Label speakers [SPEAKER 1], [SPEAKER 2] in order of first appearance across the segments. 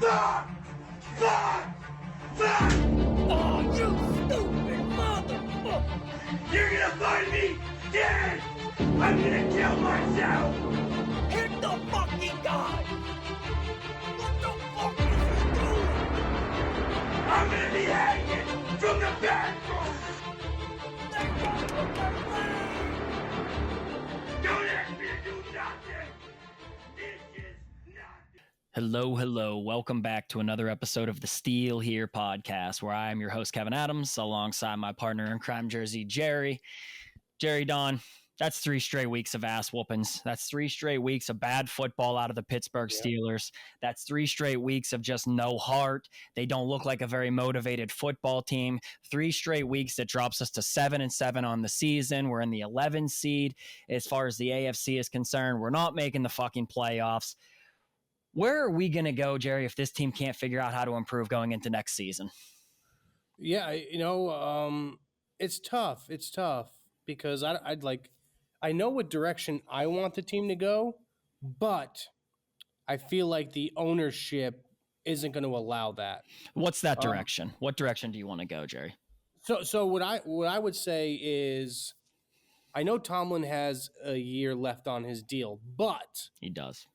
[SPEAKER 1] Fuck! Fuck! Fuck!
[SPEAKER 2] Oh, you stupid motherfucker!
[SPEAKER 1] You're gonna find me dead! I'm gonna kill myself!
[SPEAKER 2] Hit the fucking guy! What the fuck is he doing?
[SPEAKER 1] I'm gonna be hanging from the bathroom!
[SPEAKER 2] They got their leg!
[SPEAKER 1] Don't ask me to do nothing! This is nothing!
[SPEAKER 3] Hello. Welcome back to another episode of the Steel Here podcast, where I am your host, Kevin Adams, alongside my partner in crime, Jersey, Jerry. Jerry Don, that's 3 straight weeks of ass whoopings. That's 3 straight weeks of bad football out of the Pittsburgh Steelers. That's 3 straight weeks of just no heart. They don't look like a very motivated football team. 3 straight weeks that drops us to 7-7 on the season. We're in the 11th seed. As far as the AFC is concerned, we're not making the fucking playoffs. Where are we going to go, Jerry, if this team can't figure out how to improve going into next season?
[SPEAKER 4] Yeah, it's tough. It's tough because I know what direction I want the team to go, but I feel like the ownership isn't going to allow that.
[SPEAKER 3] What's that direction? What direction do you want to go, Jerry?
[SPEAKER 4] So what I would say is, I know Tomlin has a year left on his deal, but
[SPEAKER 3] He does.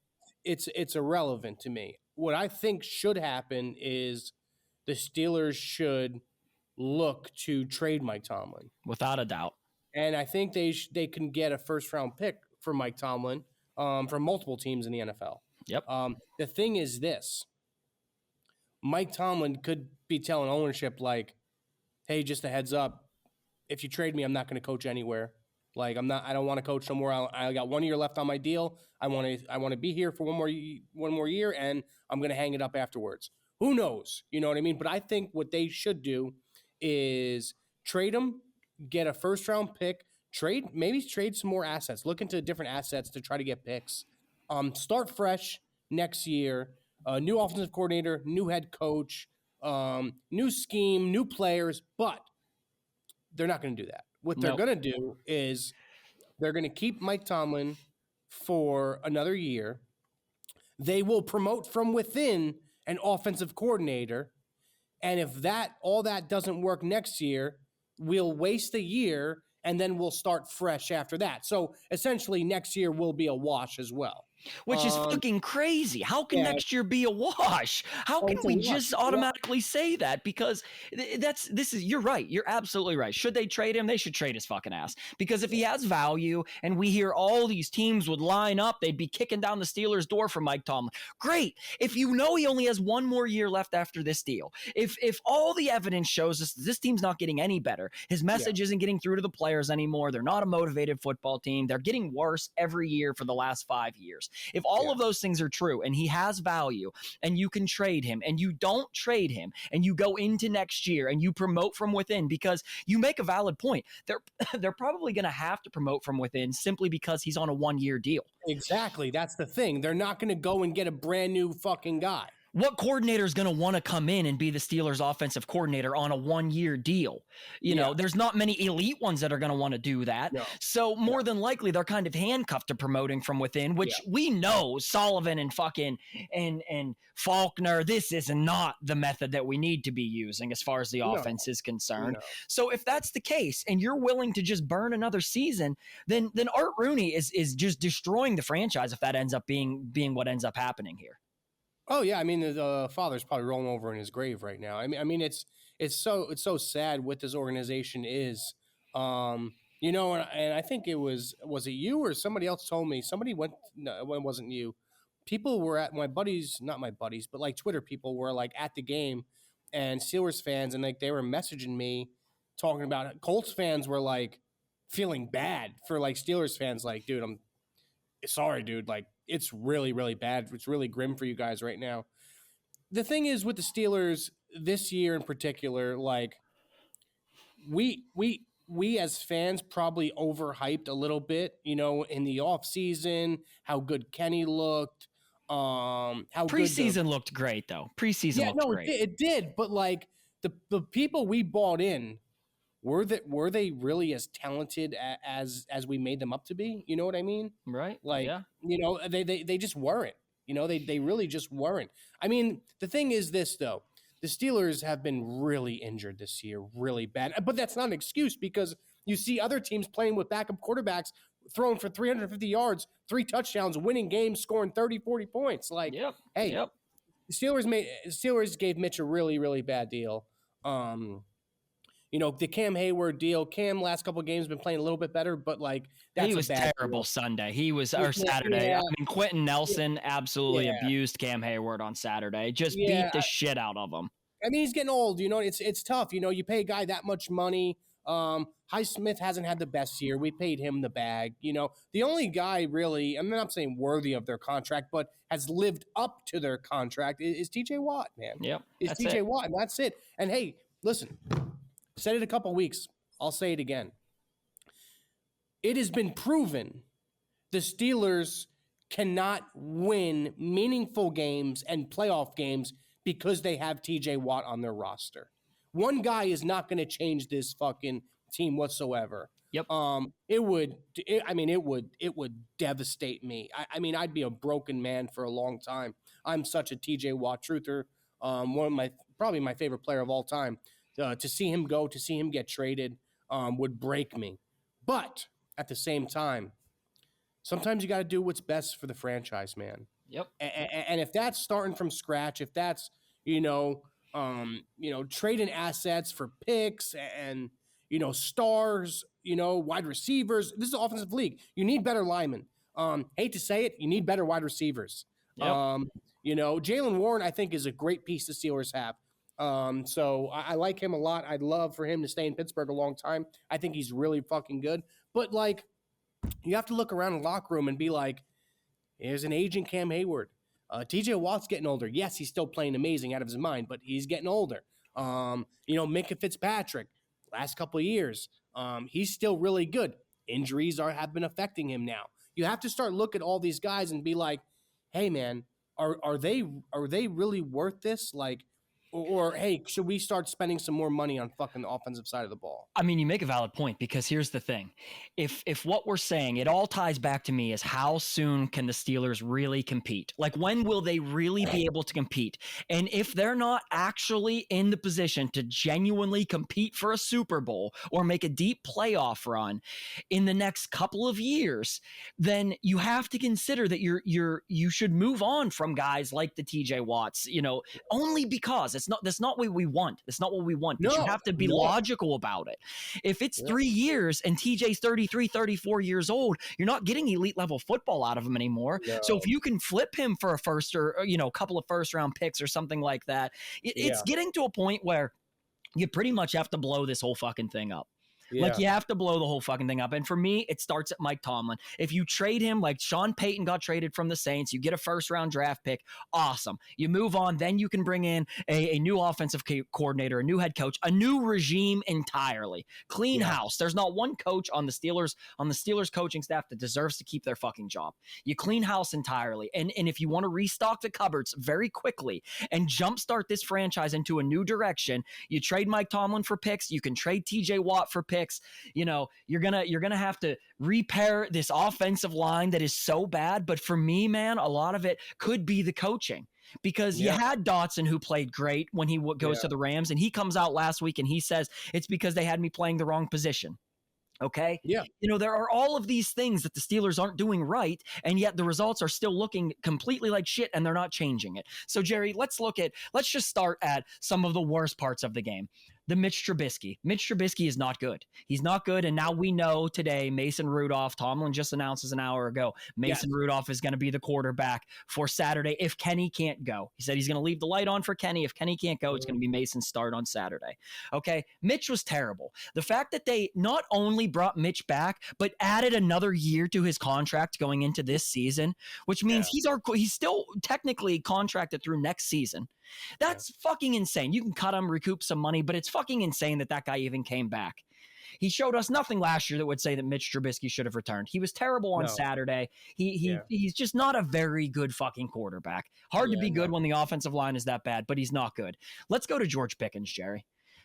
[SPEAKER 4] it's irrelevant to me. What I think should happen is the Steelers should look to trade Mike Tomlin.
[SPEAKER 3] Without a doubt.
[SPEAKER 4] And I think they can get a first-round pick for Mike Tomlin from multiple teams in the NFL.
[SPEAKER 3] Yep.
[SPEAKER 4] The thing is this. Mike Tomlin could be telling ownership, like, hey, just a heads up, if you trade me, I'm not going to coach anywhere. Like, I don't want to coach somewhere. I got 1 year left on my deal. I want to be here for one more year, and I'm going to hang it up afterwards. Who knows? You know what I mean? But I think what they should do is trade him, get a first-round pick, maybe trade some more assets. Look into different assets to try to get picks. Start fresh next year. New offensive coordinator, new head coach, new scheme, new players, but they're not going to do that. What they're going to do is they're going to keep Mike Tomlin for another year. They will promote from within an offensive coordinator. And if all that doesn't work next year, we'll waste a year and then we'll start fresh after that. So essentially next year will be a wash as well.
[SPEAKER 3] Which is fucking crazy. How can next year be a wash? How can we just automatically say that? Because you're right. You're absolutely right. Should they trade him? They should trade his fucking ass. Because if he has value and we hear all these teams would line up, they'd be kicking down the Steelers' door for Mike Tomlin. Great. If you know he only has 1 more year left after this deal, if all the evidence shows us this team's not getting any better, his message isn't getting through to the players anymore, they're not a motivated football team, they're getting worse every year for the last 5 years. If all of those things are true and he has value and you can trade him and you don't trade him and you go into next year and you promote from within, because you make a valid point. They're probably going to have to promote from within simply because he's on a 1-year deal.
[SPEAKER 4] Exactly. That's the thing. They're not going to go and get a brand new fucking guy.
[SPEAKER 3] What coordinator is going to want to come in and be the Steelers' offensive coordinator on a 1-year deal? You know, there's not many elite ones that are going to want to do that. No. So more than likely, they're kind of handcuffed to promoting from within, which we know Sullivan and fucking and Faulkner, this is not the method that we need to be using as far as the offense is concerned. No. So if that's the case and you're willing to just burn another season, then Art Rooney is just destroying the franchise if that ends up being what ends up happening here.
[SPEAKER 4] Oh yeah, I mean the father's probably rolling over in his grave right now. I mean it's so sad what this organization is. And I think was it you or somebody else told me, no, it wasn't you. People were at not my buddies, but like Twitter people were like at the game, and Steelers fans, and like they were messaging me talking about it. Colts fans were like feeling bad for like Steelers fans, like, dude, I'm sorry, dude, like it's really, really bad. It's really grim for you guys right now. The thing is with the Steelers this year in particular, like we as fans probably overhyped a little bit, in the offseason, how good Kenny looked. How
[SPEAKER 3] preseason looked great though. Preseason looked great.
[SPEAKER 4] It did, but like the people we bought in, were they really as talented as we made them up to be? You know what I mean?
[SPEAKER 3] Right.
[SPEAKER 4] Like, they just weren't. You know, they really just weren't. I mean, the thing is this, though. The Steelers have been really injured this year, really bad. But that's not an excuse because you see other teams playing with backup quarterbacks throwing for 350 yards, 3 touchdowns, winning games, scoring 30, 40 points. Like, hey, the Steelers gave Mitch a really, really bad deal. You know, the Cam Hayward deal. Cam last couple of games been playing a little bit better, but like
[SPEAKER 3] he was terrible deal. Sunday. He was or Saturday. Yeah. I mean, Quentin Nelson absolutely abused Cam Hayward on Saturday. Just beat the shit out of him.
[SPEAKER 4] I mean, he's getting old. You know, it's tough. You know, you pay a guy that much money. Highsmith hasn't had the best year. We paid him the bag. You know, the only guy really, I'm not saying worthy of their contract, but has lived up to their contract is TJ Watt, man.
[SPEAKER 3] Yep.
[SPEAKER 4] Is TJ Watt, and that's it. And hey, listen. Said it a couple weeks. I'll say it again. It has been proven the Steelers cannot win meaningful games and playoff games because they have TJ Watt on their roster. One guy is not going to change this fucking team whatsoever.
[SPEAKER 3] Yep.
[SPEAKER 4] It would devastate me. I mean, I'd be a broken man for a long time. I'm such a TJ Watt truther. Probably my favorite player of all time. To see him go, to see him get traded would break me. But at the same time, sometimes you got to do what's best for the franchise, man.
[SPEAKER 3] Yep.
[SPEAKER 4] And if that's starting from scratch, if that's, trading assets for picks and, stars, wide receivers, this is an offensive league. You need better linemen. Hate to say it, you need better wide receivers.
[SPEAKER 3] Yep.
[SPEAKER 4] Jaylen Warren, I think, is a great piece the Steelers have. So I like him a lot. I'd love for him to stay in Pittsburgh a long time. I think he's really fucking good. But, like, you have to look around the locker room and be like, there's an aging Cam Hayward. TJ Watt's getting older. Yes, he's still playing amazing out of his mind, but he's getting older. Minka Fitzpatrick, last couple of years, he's still really good. Injuries have been affecting him now. You have to start looking at all these guys and be like, hey, man, are they really worth this? Like, or, hey, should we start spending some more money on fucking the offensive side of the ball?
[SPEAKER 3] I mean, you make a valid point because here's the thing. If what we're saying, it all ties back to me is how soon can the Steelers really compete? Like, when will they really be able to compete? And if they're not actually in the position to genuinely compete for a Super Bowl or make a deep playoff run in the next couple of years, then you have to consider that you should move on from guys like the TJ Watts, only because that's not what we want. It's not what we want. But you have to be logical about it. If it's 3 years and TJ's 33, 34 years old, you're not getting elite level football out of him anymore. No. So if you can flip him for a first or a couple of first round picks or something like that, it's getting to a point where you pretty much have to blow this whole fucking thing up. Yeah. Like, you have to blow the whole fucking thing up. And for me, it starts at Mike Tomlin. If you trade him like Sean Payton got traded from the Saints, you get a first-round draft pick, awesome. You move on, then you can bring in a new offensive coordinator, a new head coach, a new regime entirely. Clean house. There's not one coach on the Steelers coaching staff that deserves to keep their fucking job. You clean house entirely. And if you want to restock the cupboards very quickly and jumpstart this franchise into a new direction, you trade Mike Tomlin for picks. You can trade TJ Watt for picks. You're gonna have to repair this offensive line that is so bad. But for me, man, a lot of it could be the coaching, because you had Dotson, who played great when he goes to the Rams, and he comes out last week and he says it's because they had me playing the wrong position. Okay. Yeah. There are all of these things that the Steelers aren't doing right, and yet the results are still looking completely like shit, and they're not changing it. So, Jerry, let's just start at some of the worst parts of the game. The Mitch Trubisky. Mitch Trubisky is not good. He's not good. And now we know today, Mason Rudolph, Tomlin just announced an hour ago, Mason Rudolph is going to be the quarterback for Saturday if Kenny can't go. He said he's going to leave the light on for Kenny. If Kenny can't go, it's going to be Mason's start on Saturday. Okay. Mitch was terrible. The fact that they not only brought Mitch back, but added another year to his contract going into this season, which means he's still technically contracted through next season. That's fucking insane. You can cut him, recoup some money, but it's fucking insane that guy even came back. He showed us nothing last year that would say that Mitch Trubisky should have returned. He was terrible on Saturday. He's just not a very good fucking quarterback. Hard to be good when the offensive line is that bad, but he's not good. Let's go to George Pickens, Jerry.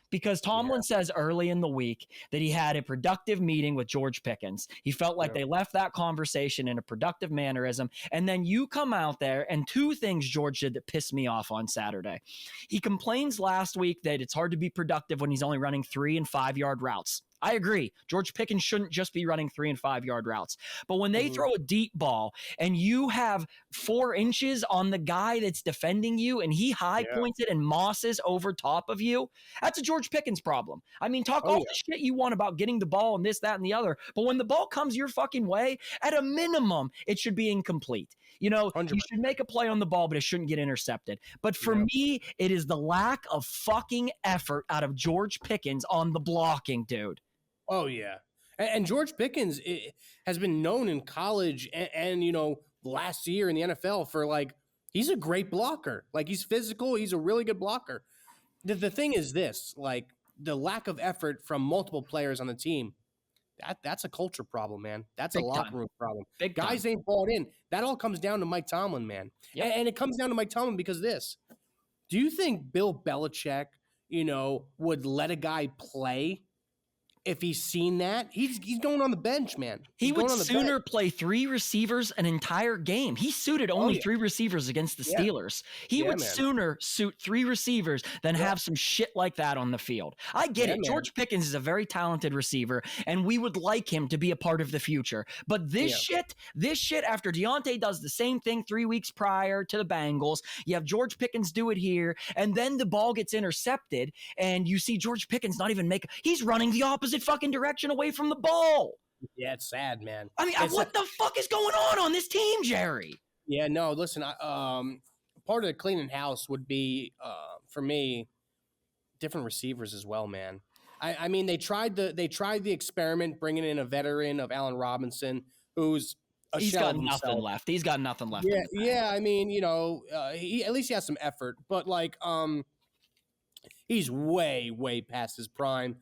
[SPEAKER 3] Because Tomlin says early in the week that he had a productive meeting with George Pickens. He felt like they left that conversation in a productive mannerism. And then you come out there, and two things George did that pissed me off on Saturday. He complains last week that it's hard to be productive when he's only running 3 and 5 yard routes. I agree. George Pickens shouldn't just be running 3 and 5 yard routes. But when they throw a deep ball and you have 4 inches on the guy that's defending you and he high points it and mosses over top of you, that's a George Pickens problem. I mean, talk all the shit you want about getting the ball and this, that, and the other. But when the ball comes your fucking way, at a minimum, it should be incomplete. You know, 100%. You should make a play on the ball, but it shouldn't get intercepted. But for me, it is the lack of fucking effort out of George Pickens on the blocking, dude.
[SPEAKER 4] Oh, yeah. And George Pickens has been known in college and, you know, last year in the NFL for, like, he's a great blocker. Like, he's physical. He's a really good blocker. The thing is this, like, the lack of effort from multiple players on the team, that's a culture problem, man. That's a locker room problem. Guys ain't bought in. That all comes down to Mike Tomlin, man. Yep. And it comes down to Mike Tomlin because of this. Do you think Bill Belichick, you know, would let a guy play if he's seen that? He's going on the bench, man.
[SPEAKER 3] He would sooner play 3 receivers an entire game. He suited only 3 receivers against the Steelers. He would sooner suit 3 receivers than have some shit like that on the field. I get it. Man. George Pickens is a very talented receiver, and we would like him to be a part of the future. But this shit, after Deontay does the same thing 3 weeks prior to the Bengals, you have George Pickens do it here, and then the ball gets intercepted, and you see George Pickens not even he's running the opposite fucking direction away from the ball.
[SPEAKER 4] Yeah, it's sad, man.
[SPEAKER 3] I mean, what the fuck is going on this team, Jerry?
[SPEAKER 4] Yeah, no, listen, part of the cleaning house would be, for me, different receivers as well, man. I mean, they tried the experiment, bringing in a veteran of Allen Robinson, who's
[SPEAKER 3] he's got nothing left. He's got nothing left.
[SPEAKER 4] Yeah. I mean, you know, he at least he has some effort, but like, he's way past his prime.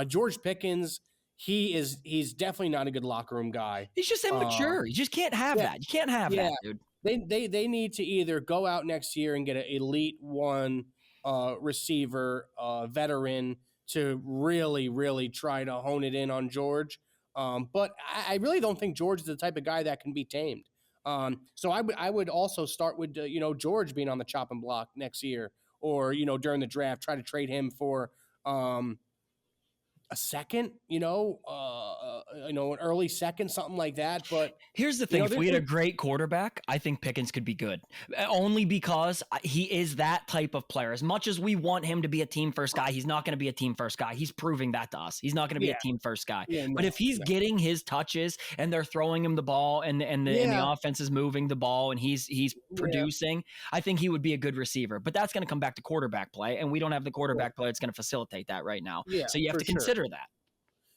[SPEAKER 4] George Pickens, he's definitely not a good locker room guy.
[SPEAKER 3] He's just immature. You just can't have that. You can't have that, dude.
[SPEAKER 4] They need to either go out next year and get an elite one receiver, veteran to really try to hone it in on George. But I really don't think George is the type of guy that can be tamed. So I would also start with you know, George being on the chopping block next year, or you know, during the draft, try to trade him for a second, you know, an early second, something like that. But
[SPEAKER 3] here's the thing: if we had a great quarterback, I think Pickens could be good, only because he is that type of player. As much as we want him to be a team first guy, he's not going to be a team first guy. He's proving that to us. He's not going to be a team first guy. But if he's getting his touches and they're throwing him the ball and the offense is moving the ball and he's producing, I think he would be a good receiver. But that's going to come back to quarterback play, and we don't have the quarterback play that's going to facilitate that right now. So you have to consider that.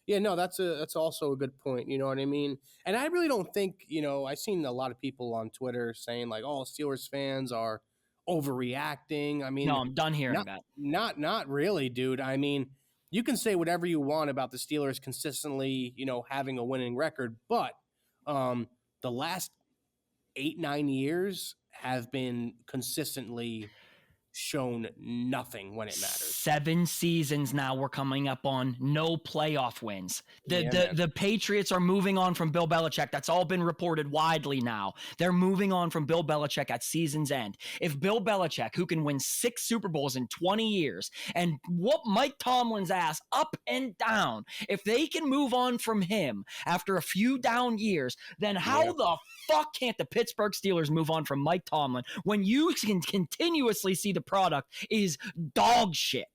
[SPEAKER 4] Yeah, no, that's also a good point. You know what I mean? And I really don't think, you know, I've seen a lot of people on Twitter saying like, "Oh, Steelers fans are overreacting." I mean,
[SPEAKER 3] no, I'm done hearing that.
[SPEAKER 4] Not really, dude. I mean, you can say whatever you want about the Steelers consistently, you know, having a winning record, but the last 8-9 years have been consistently shown nothing when it matters.
[SPEAKER 3] 7 seasons now we're coming up on no playoff wins. The Patriots are moving on from Bill Belichick. That's all been reported widely now. They're moving on from Bill Belichick at season's end. If Bill Belichick, who can win 6 Super Bowls in 20 years and whoop Mike Tomlin's ass up and down, if they can move on from him after a few down years, then how the fuck can't the Pittsburgh Steelers move on from Mike Tomlin when you can continuously see the product is dog shit?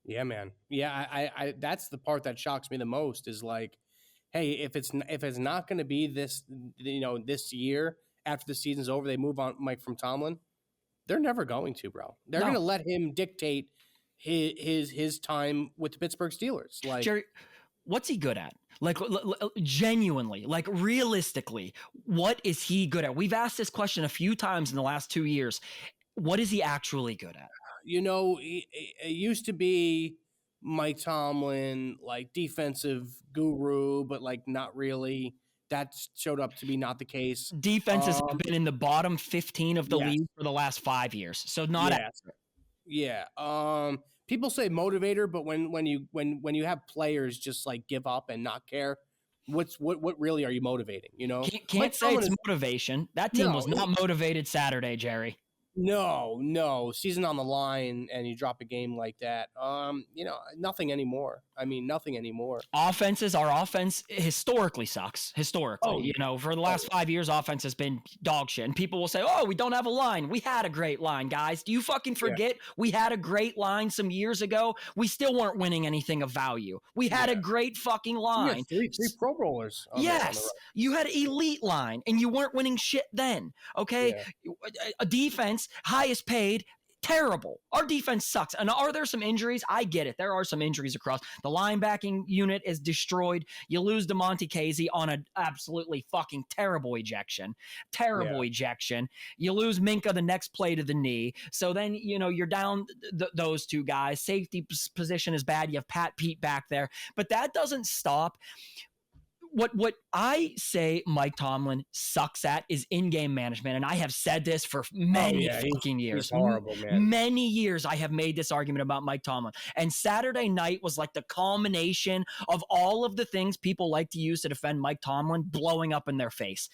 [SPEAKER 4] Yeah, man. Yeah, I that's the part that shocks me the most is like, hey, if it's not going to be this, you know, this year after the season's over, they move on Mike from Tomlin. They're never going to, bro. They're going to let him dictate his time with the Pittsburgh Steelers. Like,
[SPEAKER 3] Jerry, what's he good at? Like, genuinely, like, realistically, what is he good at? We've asked this question a few times in the last 2 years. What is he actually good at?
[SPEAKER 4] You know, it used to be Mike Tomlin, like, defensive guru, but, like, not really. That showed up to be not the case.
[SPEAKER 3] Defenses have been in the bottom 15 of the league for the last 5 years, so not accurate.
[SPEAKER 4] Yeah. people say motivator, but when you have players just like give up and not care, what really are you motivating? You know,
[SPEAKER 3] Can't say it's motivation. That team was not motivated Saturday, Jerry.
[SPEAKER 4] No, season on the line, and you drop a game like that. Nothing anymore. I mean, nothing anymore.
[SPEAKER 3] Our offense historically sucks. Historically, for the last 5 years, offense has been dog shit. And people will say, "Oh, we don't have a line. We had a great line, guys. Do you fucking forget we had a great line some years ago? We still weren't winning anything of value. We had a great fucking line.
[SPEAKER 4] Three Pro Bowlers.
[SPEAKER 3] Yes, you had elite line, and you weren't winning shit then. Okay, a defense, highest paid. Terrible. Our defense sucks. And are there some injuries? I get it. There are some injuries across. The linebacking unit is destroyed. You lose DeMonte Casey on an absolutely fucking terrible ejection. Ejection. You lose Minka the next play to the knee. So then, you're down those two guys. Safety position is bad. You have Pat Pete back there. But that doesn't stop. What I say Mike Tomlin sucks at is in-game management, and I have said this for many fucking years.
[SPEAKER 4] He's horrible, man.
[SPEAKER 3] Many years I have made this argument about Mike Tomlin, and Saturday night was like the culmination of all of the things people like to use to defend Mike Tomlin blowing up in their face.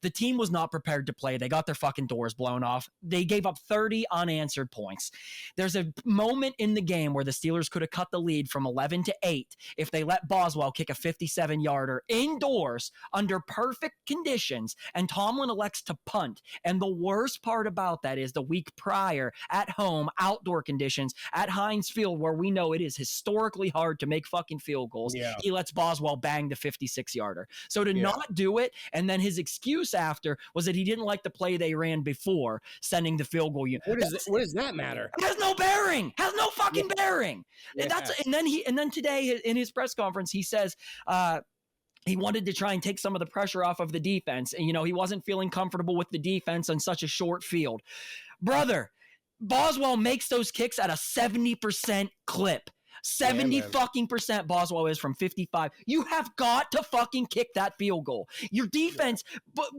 [SPEAKER 3] The team was not prepared to play. They got their fucking doors blown off. They gave up 30 unanswered points. There's a moment in the game where the Steelers could have cut the lead from 11-8 if they let Boswell kick a 57-yarder indoors under perfect conditions, and Tomlin elects to punt. And the worst part about that is the week prior at home, outdoor conditions at Heinz Field, where we know it is historically hard to make fucking field goals. He lets Boswell bang the 56-yarder. So to not do it, and then his excuse after was that he didn't like the play they ran before sending the field goal unit.
[SPEAKER 4] What does that matter?
[SPEAKER 3] It has no bearing. Has no fucking bearing. And then today in his press conference he says he wanted to try and take some of the pressure off of the defense. And, he wasn't feeling comfortable with the defense on such a short field. Brother, Boswell makes those kicks at a 70% clip. 70 fucking percent Boswell is from 55. You have got to fucking kick that field goal. Your defense, but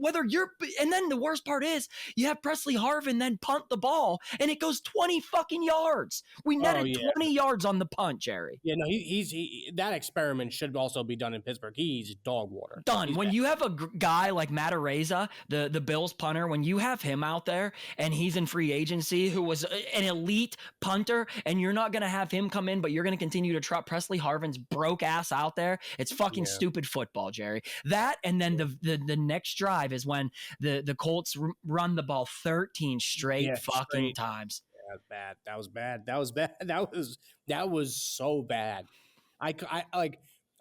[SPEAKER 3] and then the worst part is you have Presley Harvin then punt the ball and it goes 20 fucking yards. We netted 20 yards on the punt, Jerry.
[SPEAKER 4] Yeah, no, that experiment should also be done in Pittsburgh. He's dog water.
[SPEAKER 3] Done. When you have a guy like Matt Araiza, the Bills punter, when you have him out there and he's in free agency, who was an elite punter, and you're not going to have him come in, but you're going to continue to trot Presley Harvin's broke ass out there. It's fucking stupid football, Jerry. That, and then the next drive is when the Colts run the ball 13 straight times.
[SPEAKER 4] Yeah, that was bad. That was so bad.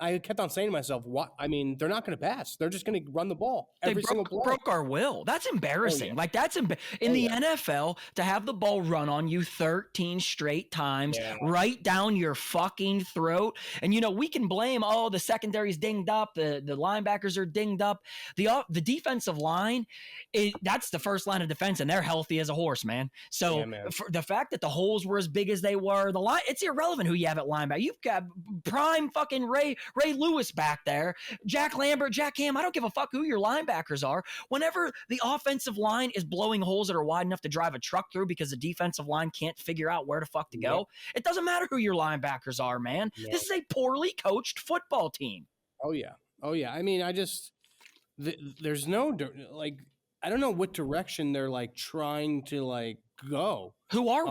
[SPEAKER 4] I kept on saying to myself, "What? I mean, they're not going to pass. They're just going to run the ball every single play."
[SPEAKER 3] Broke our will. That's embarrassing. Like that's in the NFL to have the ball run on you 13 straight times, right down your fucking throat. And we can blame the secondary's dinged up, the linebackers are dinged up, the defensive line. That's the first line of defense, and they're healthy as a horse, man. So for the fact that the holes were as big as they were, the line, it's irrelevant who you have at linebacker. You've got prime fucking Ray Lewis back there, Jack Lambert, Jack Ham. I don't give a fuck who your linebackers are. Whenever the offensive line is blowing holes that are wide enough to drive a truck through because the defensive line can't figure out where the fuck to go, it doesn't matter who your linebackers are, man. This is a poorly coached football team.
[SPEAKER 4] Oh yeah. I mean, there's no I don't know what direction they're trying to go.
[SPEAKER 3] Who are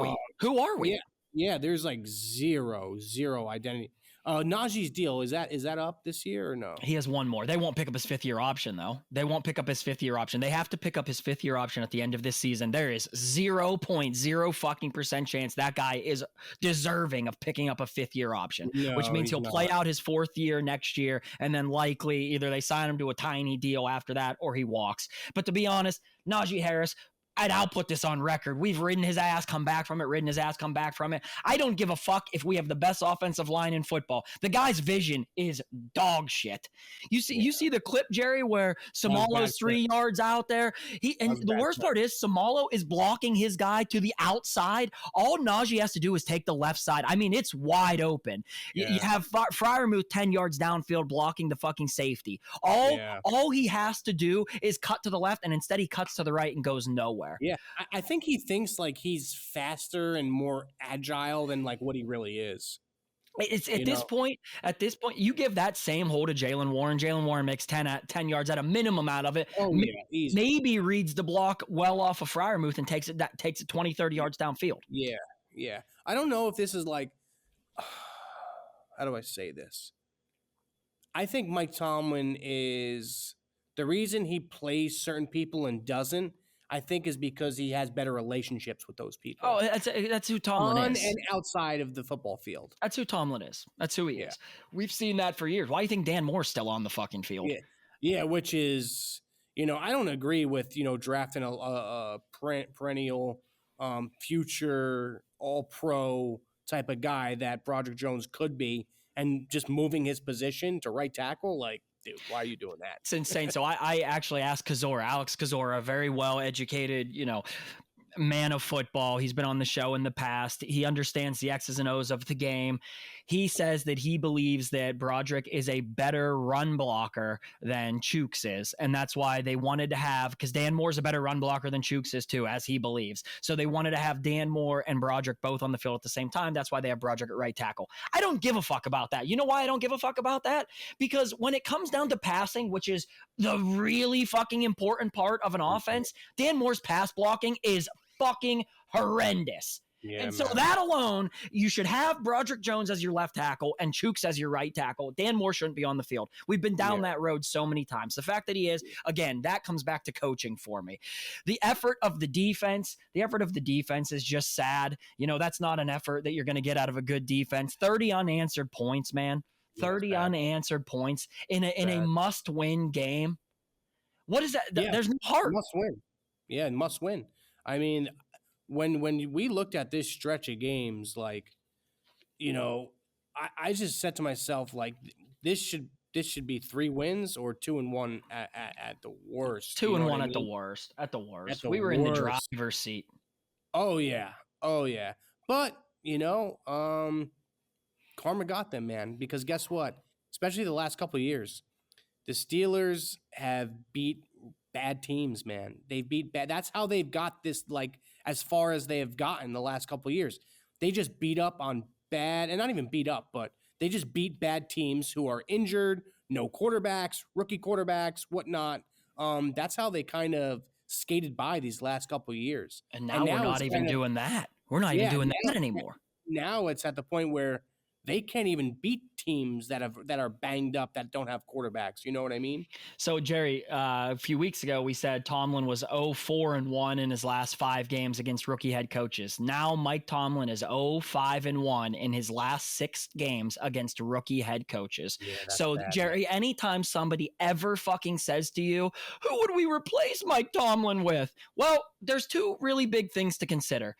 [SPEAKER 3] we?
[SPEAKER 4] Yeah. There's zero identity. Najee's deal, is that up this year or no?
[SPEAKER 3] He has one more. They won't pick up his 5th-year option, though. They won't pick up his 5th-year option. They have to pick up his 5th-year option at the end of this season. There is 0.0 fucking % chance that guy is deserving of picking up a 5th-year option, which means he'll play out his 4th year next year, and then likely either they sign him to a tiny deal after that or he walks. But to be honest, Najee Harris, I'll put this on record. We've ridden his ass, come back from it. I don't give a fuck if we have the best offensive line in football. The guy's vision is dog shit. You see the clip, Jerry, where Samalo's 3 yards out there. The worst part is Samalo is blocking his guy to the outside. All Najee has to do is take the left side. I mean, it's wide open. You have Freiermuth 10 yards downfield blocking the fucking safety. All he has to do is cut to the left, and instead he cuts to the right and goes nowhere. everywhere.
[SPEAKER 4] Yeah, I think he thinks like he's faster and more agile than like what he really is.
[SPEAKER 3] It's
[SPEAKER 4] You know?
[SPEAKER 3] at this point, you give that same hole to Jalen Warren. Jalen Warren makes 10 yards at a minimum out of it.
[SPEAKER 4] Oh yeah, easy.
[SPEAKER 3] Maybe reads the block well off of Freiermuth and takes it 20, 30 yards downfield.
[SPEAKER 4] Yeah, yeah. I don't know if this is like, how do I say this? I think Mike Tomlin is the reason he plays certain people and doesn't. I think is because he has better relationships with those people.
[SPEAKER 3] Oh, that's who Tomlin
[SPEAKER 4] on
[SPEAKER 3] is.
[SPEAKER 4] and outside of the football field.
[SPEAKER 3] That's who Tomlin is. That's who he is. We've seen that for years. Why do you think Dan Moore's still on the fucking field?
[SPEAKER 4] Yeah, which is, I don't agree with, drafting a perennial future all-pro type of guy that Broderick Jones could be and just moving his position to right tackle, like, dude, why are you doing that?
[SPEAKER 3] It's insane. So I actually asked Alex Kozora, a very well-educated, man of football. He's been on the show in the past. He understands the X's and O's of the game. He says that he believes that Broderick is a better run blocker than Chooks is. And that's why they wanted to have, because Dan Moore's a better run blocker than Chooks is too, as he believes. So they wanted to have Dan Moore and Broderick both on the field at the same time. That's why they have Broderick at right tackle. I don't give a fuck about that. You know why I don't give a fuck about that? Because when it comes down to passing, which is the really fucking important part of an offense, Dan Moore's pass blocking is fucking horrendous.
[SPEAKER 4] Yeah,
[SPEAKER 3] and so that alone, you should have Broderick Jones as your left tackle and Chooks as your right tackle. Dan Moore shouldn't be on the field. We've been down that road so many times. The fact that he is, again, that comes back to coaching for me. The effort of the defense is just sad. That's not an effort that you're going to get out of a good defense. 30 unanswered points, man. 30 unanswered points in a must-win game. What is that? There's no heart.
[SPEAKER 4] Must win. Yeah, must win. I mean, when we looked at this stretch of games, like, I just said to myself, like, this should be 3 wins or 2-1 at the worst.
[SPEAKER 3] 2-1 at the worst. At the worst. We were in the driver's seat.
[SPEAKER 4] Oh yeah. But karma got them, man. Because guess what? Especially the last couple of years, the Steelers have beat bad teams, man. They beat bad. That's how they've got this, like, as far as they have gotten the last couple of years. They just beat up on bad, and not even beat up, but they just beat bad teams who are injured, no quarterbacks, rookie quarterbacks, whatnot. That's how they kind of skated by these last couple of years.
[SPEAKER 3] And now we're not even doing that. We're not even doing that anymore.
[SPEAKER 4] Now it's at the point where they can't even beat teams that are banged up that don't have quarterbacks. You know what I mean?
[SPEAKER 3] So, Jerry, a few weeks ago, we said Tomlin was 0-4-1 in his last 5 games against rookie head coaches. Now Mike Tomlin is 0-5-1 in his last 6 games against rookie head coaches. Yeah, so, bad, Jerry, anytime somebody ever fucking says to you, who would we replace Mike Tomlin with? Well, there's 2 really big things to consider.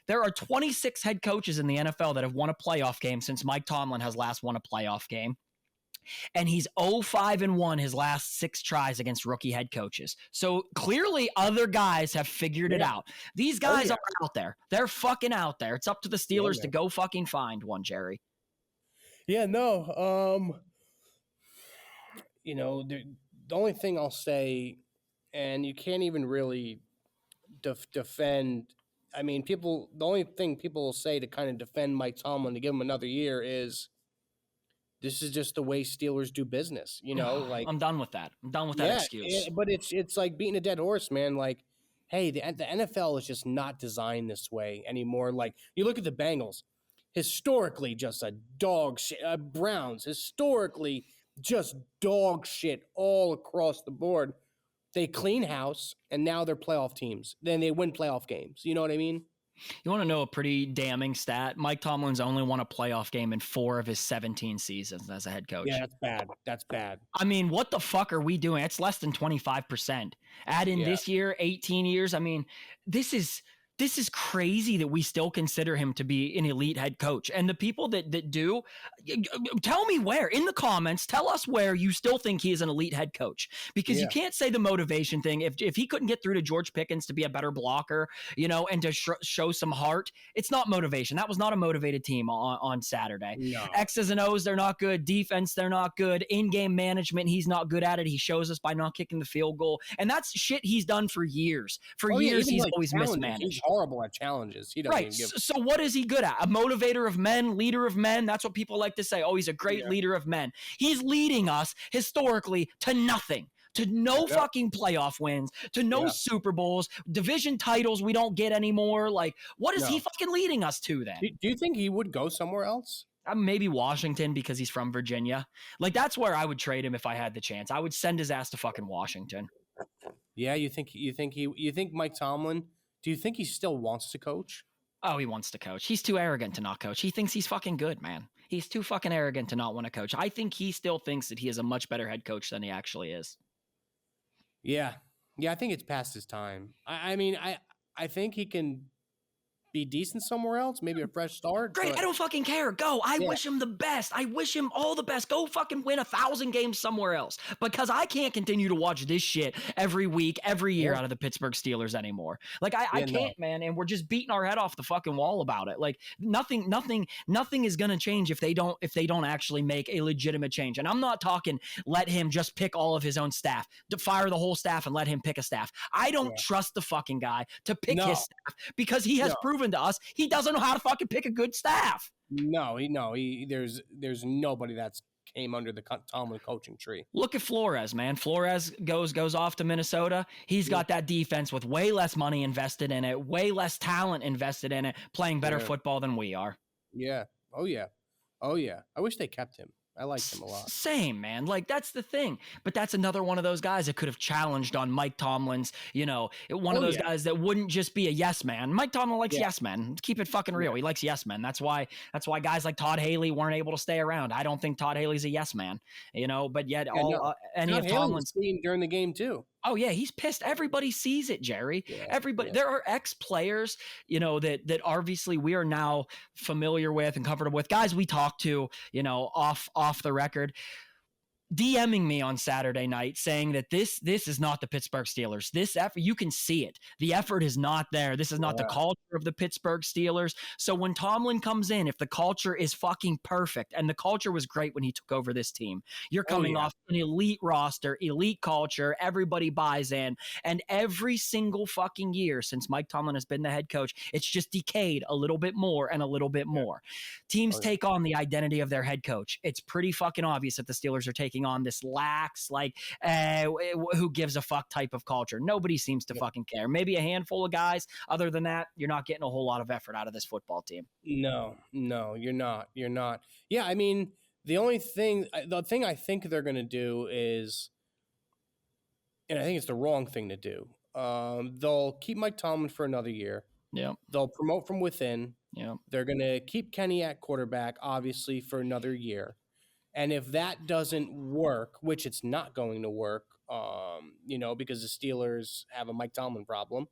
[SPEAKER 3] There are 26 head coaches in the NFL that have won a playoff game since Mike Tomlin has last won a playoff game. And he's 0-5-1 his last 6 tries against rookie head coaches. So clearly other guys have figured it out. These guys are out there. They're fucking out there. It's up to the Steelers to go fucking find one, Jerry.
[SPEAKER 4] Yeah, no. The only thing I'll say, and you can't even really defend. I mean, the only thing people will say to kind of defend Mike Tomlin to give him another year is this is just the way Steelers do business, like
[SPEAKER 3] I'm done with that. I'm done with that excuse.
[SPEAKER 4] But it's like beating a dead horse, man. Like, hey, the NFL is just not designed this way anymore. Like, you look at the Bengals, historically just a dog shit. Browns, historically just dog shit all across the board. They clean house, and now they're playoff teams. Then they win playoff games. You know what I mean?
[SPEAKER 3] You want to know a pretty damning stat? Mike Tomlin's only won a playoff game in 4 of his 17 seasons as a head coach.
[SPEAKER 4] Yeah, that's bad. That's bad.
[SPEAKER 3] I mean, what the fuck are we doing? It's less than 25%. Add in this year, 18 years. I mean, this is this is crazy that we still consider him to be an elite head coach. And the people that do, tell me where in the comments, tell us where you still think he is an elite head coach, because you can't say the motivation thing. If he couldn't get through to George Pickens to be a better blocker, and to show some heart, it's not motivation. That was not a motivated team on Saturday.
[SPEAKER 4] No.
[SPEAKER 3] X's and O's, they're not good. Defense, they're not good. In-game management, he's not good at it. He shows us by not kicking the field goal. And that's shit he's done for years. For years, he's always mismanaged.
[SPEAKER 4] He's horrible at challenges. He doesn't even give.
[SPEAKER 3] So what is he good at? A motivator of men, leader of men. That's what people like to say. Oh, he's a great leader of men. He's leading us historically to nothing. To no fucking playoff wins, to no Super Bowls, division titles we don't get anymore. Like, what is he fucking leading us to then?
[SPEAKER 4] Do you think he would go somewhere else?
[SPEAKER 3] Maybe Washington, because he's from Virginia. Like, that's where I would trade him if I had the chance. I would send his ass to fucking Washington.
[SPEAKER 4] Yeah, you think Mike Tomlin? Do you think he still wants to coach?
[SPEAKER 3] Oh, he wants to coach. He's too arrogant to not coach. He thinks he's fucking good, man. He's too fucking arrogant to not want to coach. I think he still thinks that he is a much better head coach than he actually is.
[SPEAKER 4] Yeah. I think it's past his time. I mean, I think he can be decent somewhere else, maybe a fresh start.
[SPEAKER 3] Great, I don't fucking care. Go. I wish him the best. I wish him all the best. Go fucking win 1,000 games somewhere else, because I can't continue to watch this shit every week, every year out of the Pittsburgh Steelers anymore. Like, I can't, man. And we're just beating our head off the fucking wall about it. Like, nothing is gonna change if they don't actually make a legitimate change. And I'm not talking let him just pick all of his own staff, to fire the whole staff and let him pick a staff. I don't trust the fucking guy to pick his staff, because he has proven to us he doesn't know how to fucking pick a good staff.
[SPEAKER 4] There's nobody that's came under the Tomlin coaching tree.
[SPEAKER 3] Look at Flores, man. Flores goes off to Minnesota. He's got that defense with way less money invested in it, way less talent invested in it, playing better football than we are.
[SPEAKER 4] Yeah. Oh yeah. I wish they kept him. I liked him a lot.
[SPEAKER 3] Same, man. Like, that's the thing. But that's another one of those guys that could have challenged on Mike Tomlin's, one of those guys that wouldn't just be a yes man. Mike Tomlin likes yes men. Keep it fucking real. He likes yes men. That's why guys like Todd Haley weren't able to stay around. I don't think Todd Haley's a yes man, but yet any of Tomlin's
[SPEAKER 4] during the game too.
[SPEAKER 3] Oh yeah, he's pissed. Everybody sees it, Jerry.
[SPEAKER 4] Yeah,
[SPEAKER 3] Everybody. There are ex-players, that obviously we are now familiar with and comfortable with. Guys we talk to, off the record, DMing me on Saturday night saying that this is not the Pittsburgh Steelers. This effort, you can see it. The effort is not there. This is not the culture of the Pittsburgh Steelers. So when Tomlin comes in, if the culture is fucking perfect, and the culture was great when he took over this team, you're coming off an elite roster, elite culture, everybody buys in, and every single fucking year since Mike Tomlin has been the head coach, it's just decayed a little bit more and a little bit more. Teams take on the identity of their head coach. It's pretty fucking obvious that the Steelers are taking on this lax, who gives a fuck type of culture. Nobody seems to fucking care. Maybe a handful of guys. Other than that, you're not getting a whole lot of effort out of this football team.
[SPEAKER 4] No, you're not. Yeah, I mean, the thing I think they're going to do is, and I think it's the wrong thing to do, they'll keep Mike Tomlin for another year.
[SPEAKER 3] Yeah.
[SPEAKER 4] They'll promote from within.
[SPEAKER 3] Yeah.
[SPEAKER 4] They're going to keep Kenny at quarterback, obviously, for another year. And if that doesn't work, which it's not going to work, because the Steelers have a Mike Tomlin problem,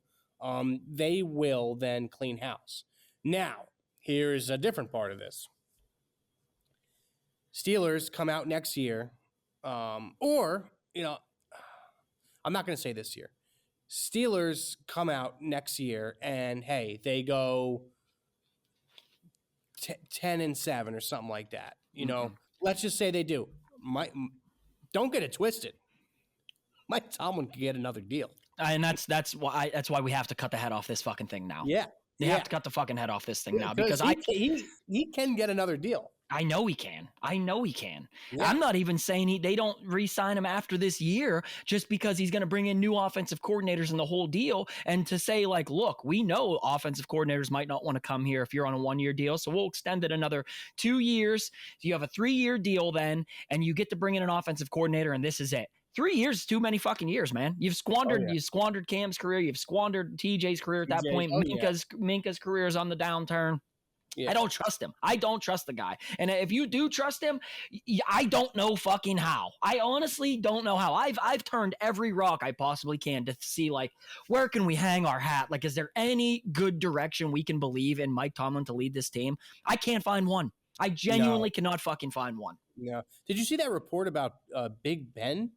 [SPEAKER 4] they will then clean house. Now, here's a different part of this. Steelers come out next year, I'm not going to say this year. Steelers come out next year and, hey, they go 10-7 or something like that, Let's just say they do. Don't get it twisted. Mike Tomlin can get another deal,
[SPEAKER 3] and that's why we have to cut the head off this fucking thing now.
[SPEAKER 4] Yeah,
[SPEAKER 3] they have to cut the fucking head off this thing now, because
[SPEAKER 4] he can get another deal.
[SPEAKER 3] I know he can. Yeah. I'm not even saying they don't re-sign him after this year just because he's going to bring in new offensive coordinators and the whole deal. And to say, like, look, we know offensive coordinators might not want to come here if you're on a 1-year deal. So we'll extend it another 2 years. You have a 3-year deal then, and you get to bring in an offensive coordinator, and this is it. 3 years is too many fucking years, man. You've squandered Cam's career. You've squandered TJ's career at that point. Minka's career is on the downturn. I don't trust him. I don't trust the guy. And if you do trust him, I don't know fucking how. I honestly don't know how. I've turned every rock I possibly can to see, like, where can we hang our hat? Like, is there any good direction we can believe in Mike Tomlin to lead this team? I can't find one. I genuinely cannot fucking find one.
[SPEAKER 4] Yeah. Did you see that report about Big Ben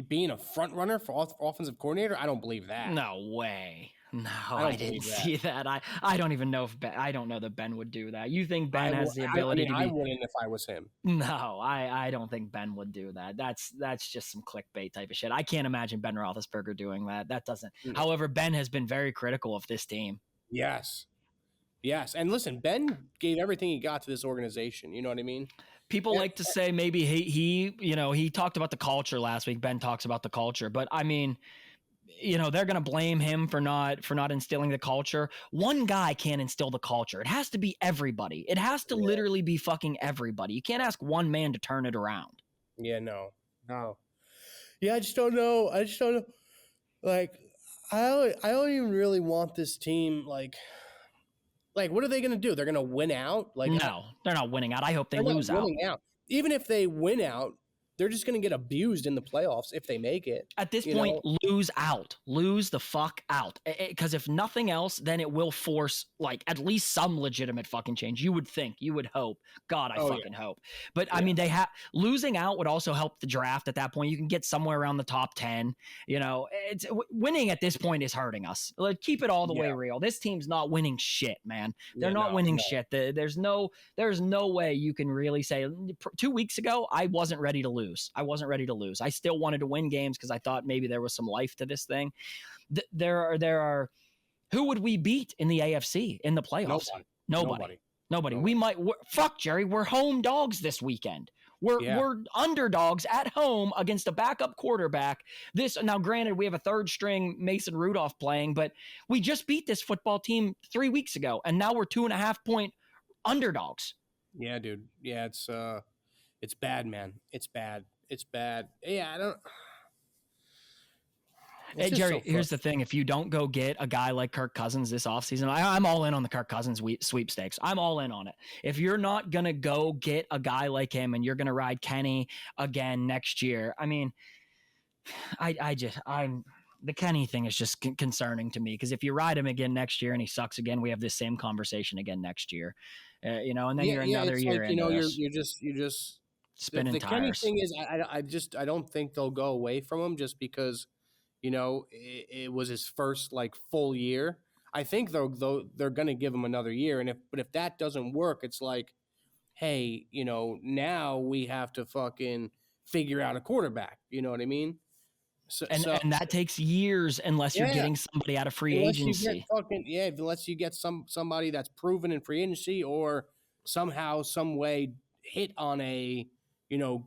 [SPEAKER 4] being a front runner for offensive coordinator? I don't believe that.
[SPEAKER 3] No way. No, I didn't see that. I don't even know if Ben, I don't know that Ben would do that. You think Ben has the ability to be?
[SPEAKER 4] I wouldn't if I was him.
[SPEAKER 3] No, I don't think Ben would do that. That's just some clickbait type of shit. I can't imagine Ben Roethlisberger doing that. That doesn't. However, Ben has been very critical of this team.
[SPEAKER 4] Yes. And listen, Ben gave everything he got to this organization. You know what I mean?
[SPEAKER 3] People like to say maybe he talked about the culture last week. Ben talks about the culture, but I mean, they're going to blame him for not instilling the culture. One guy can't instill the culture. It has to be everybody. It has to literally be fucking everybody. You can't ask one man to turn it around.
[SPEAKER 4] Yeah, no. Yeah, I just don't know. Like, I don't even really want this team, like, what are they going to do? They're going to win out? Like,
[SPEAKER 3] no, they're not winning out. I hope they lose out.
[SPEAKER 4] Even if they win out, they're just going to get abused in the playoffs if they make it.
[SPEAKER 3] At this point, lose out. Lose the fuck out. Because if nothing else, then it will force, like, at least some legitimate fucking change. You would think. You would hope. God, I fucking hope. But, I mean, losing out would also help the draft at that point. You can get somewhere around the top 10. It's winning at this point is hurting us. Like, keep it all the way real. This team's not winning shit, man. They're not winning shit. There's no way you can really say 2 weeks ago, I wasn't ready to lose. I still wanted to win games because I thought maybe there was some life to this thing. There are who would we beat in the AFC in the playoffs? Nobody. Fuck Jerry. We're home dogs this weekend. We're underdogs at home against a backup quarterback. Now, granted, we have a third string Mason Rudolph playing, but we just beat this football team 3 weeks ago, and now we're 2.5 point underdogs.
[SPEAKER 4] Yeah, dude. Yeah, it's bad, man. It's bad. Yeah, I don't.
[SPEAKER 3] Hey, Jerry, here's the thing. If you don't go get a guy like Kirk Cousins this offseason, I'm all in on the Kirk Cousins sweepstakes. I'm all in on it. If you're not going to go get a guy like him and you're going to ride Kenny again next year, I mean, the Kenny thing is just concerning to me, because if you ride him again next year and he sucks again, we have this same conversation again next year, and then you're another year.
[SPEAKER 4] You're just
[SPEAKER 3] spinning
[SPEAKER 4] the
[SPEAKER 3] tires.
[SPEAKER 4] Kenny thing is, I don't think they'll go away from him just because, it was his first like full year. I think they're going to give him another year, but if that doesn't work, it's like, hey, now we have to fucking figure out a quarterback. You know what I mean?
[SPEAKER 3] And that takes years unless you're getting somebody out of free agency.
[SPEAKER 4] Unless you get somebody that's proven in free agency or somehow, some way hit on a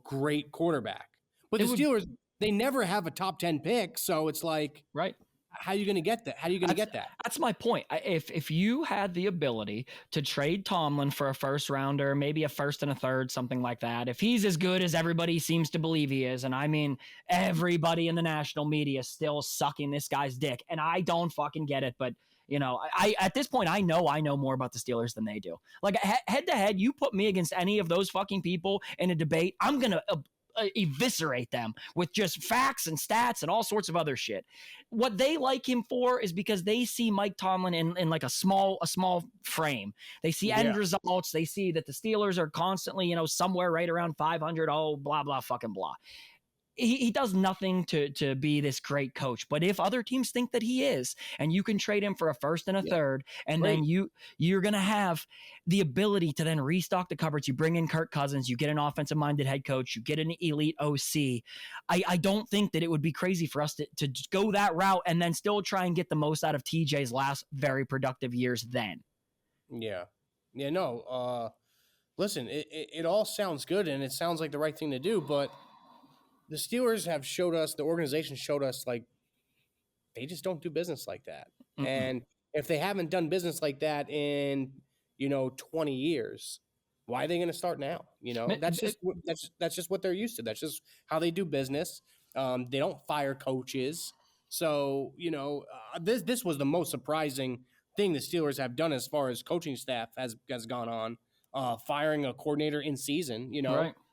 [SPEAKER 4] great quarterback. But the Steelers, they never have a top 10 pick, so it's like,
[SPEAKER 3] right.
[SPEAKER 4] How are you going to get that?
[SPEAKER 3] That's my point. If you had the ability to trade Tomlin for a first rounder, maybe a first and a third, something like that, if he's as good as everybody seems to believe he is, and I mean, everybody in the national media is still sucking this guy's dick, and I don't fucking get it, but I at this point, I know more about the Steelers than they do. Like, head to head, you put me against any of those fucking people in a debate, I'm going to eviscerate them with just facts and stats and all sorts of other shit. What they like him for is because they see Mike Tomlin in like a small frame. They see end results. They see that the Steelers are constantly, somewhere right around 500. Oh, blah, blah, fucking blah. He does nothing to be this great coach. But if other teams think that he is, and you can trade him for a first and a third, and then you're going to have the ability to then restock the cupboards. You bring in Kirk Cousins, you get an offensive-minded head coach, you get an elite OC. I don't think that it would be crazy for us to go that route and then still try and get the most out of TJ's last very productive years then.
[SPEAKER 4] Yeah. Yeah, no. Listen, it all sounds good, and it sounds like the right thing to do, but the Steelers have showed us, the organization showed us, like, they just don't do business like that. Mm-mm. And if they haven't done business like that in, 20 years, why are they going to start now? That's just what they're used to. That's just how they do business. They don't fire coaches. So, this was the most surprising thing the Steelers have done as far as coaching staff has gone on. Firing a coordinator in season,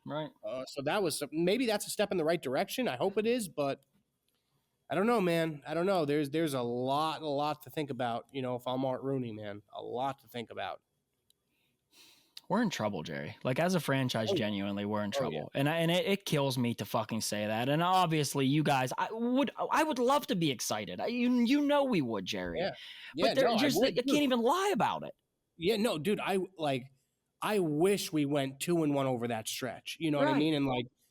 [SPEAKER 3] Right.
[SPEAKER 4] So that was maybe that's a step in the right direction. I hope it is, but I don't know, man. I don't know. There's a lot to think about. If I'm Art Rooney, man, a lot to think about.
[SPEAKER 3] We're in trouble, Jerry. Like, as a franchise, genuinely, we're in trouble. And it kills me to fucking say that. And obviously, you guys, I would love to be excited. You know we would, Jerry.
[SPEAKER 4] Yeah.
[SPEAKER 3] But I can't even lie about it.
[SPEAKER 4] Yeah, no, dude. I wish we went 2-1 over that stretch. You know what I mean? And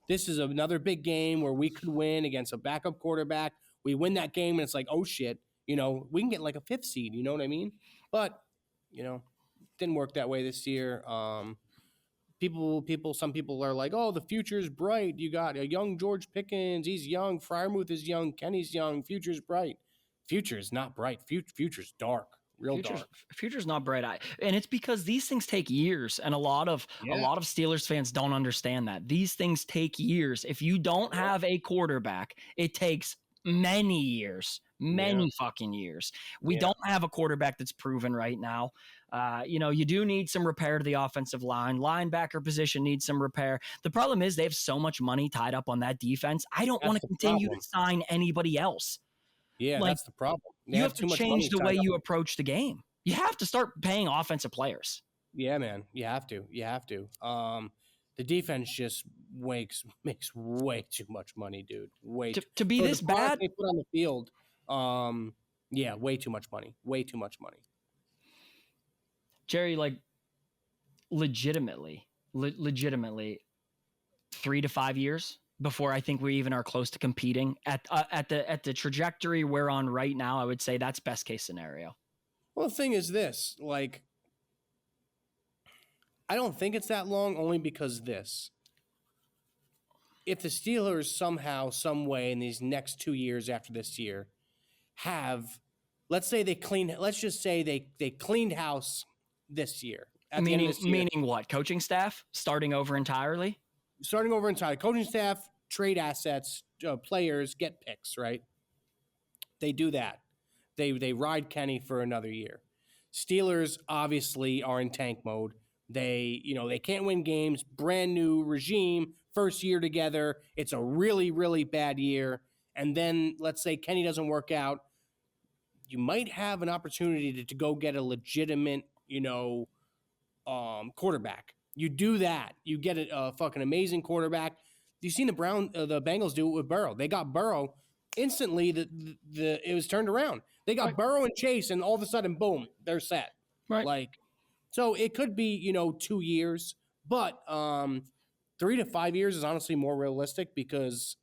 [SPEAKER 4] this is another big game where we could win against a backup quarterback. We win that game, and it's like, oh shit, we can get like a 5th seed. You know what I mean? But didn't work that way this year. Some people are like, oh, the future's bright. You got a young George Pickens. He's young. Freiermuth is young. Kenny's young. Future's bright. Future's not bright. Future's dark. Dark.
[SPEAKER 3] Future's not bright. And it's because these things take years, and a lot of Steelers fans don't understand that. These things take years. If you don't have a quarterback, it takes many years, fucking years. We don't have a quarterback that's proven right now. You do need some repair to the offensive line. Linebacker position needs some repair. The problem is they have so much money tied up on that defense. I don't want to continue to sign anybody else.
[SPEAKER 4] Yeah, that's the problem.
[SPEAKER 3] You have to change the way you approach the game. You have to start paying offensive players.
[SPEAKER 4] Yeah, man. You have to. The defense just makes way too much money, dude.
[SPEAKER 3] To be this bad.
[SPEAKER 4] They put on the field. Way too much money. Way too much money.
[SPEAKER 3] Jerry, legitimately 3 to 5 years before I think we even are close to competing at the trajectory we're on right now. I would say that's best case scenario.
[SPEAKER 4] Well, the thing is this, I don't think it's that long, only because if the Steelers somehow, some way in these next 2 years after this year let's just say they cleaned house this year.
[SPEAKER 3] Meaning what? Coaching staff starting over entirely?
[SPEAKER 4] Coaching staff, trade assets, players, get picks, right? They do that. They ride Kenny for another year. Steelers obviously are in tank mode. They can't win games. Brand new regime, first year together. It's a really, really bad year. And then let's say Kenny doesn't work out. You might have an opportunity to go get a legitimate, quarterback. You do that. You get a fucking amazing quarterback. You've seen the Bengals do it with Burrow. They got Burrow instantly. It was turned around. They got Burrow and Chase, and all of a sudden, boom, they're set.
[SPEAKER 3] Right.
[SPEAKER 4] So it could be 2 years, but 3 to 5 years is honestly more realistic because